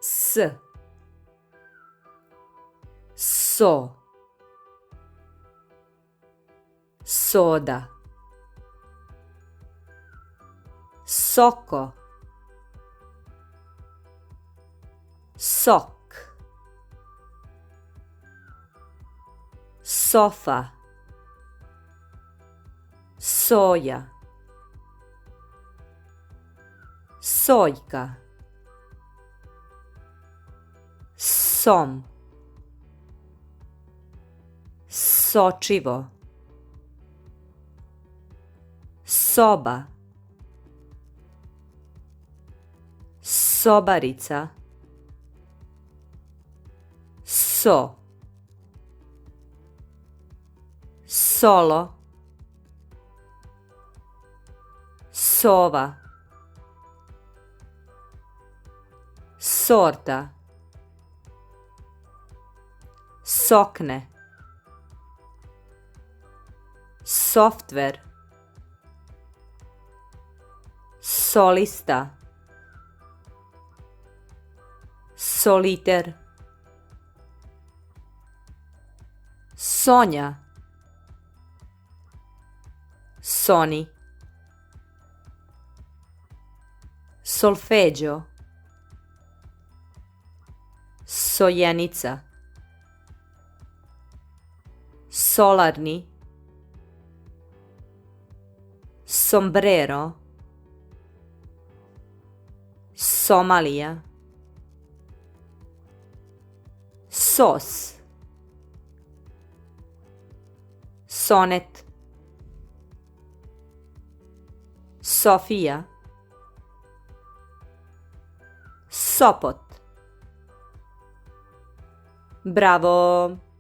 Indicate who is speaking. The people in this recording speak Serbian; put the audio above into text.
Speaker 1: S, so, soda, soko, sok, sofa, soja, sojka, som, sočivo, soba, sobarica, so, solo, sova, sorta, sokne, softver, solista, soliter, Sonja, Sony, solfeggio, sojenica, solarni, sombrero, Somalija, sos, sonet, Sofija, Sopot. Bravo!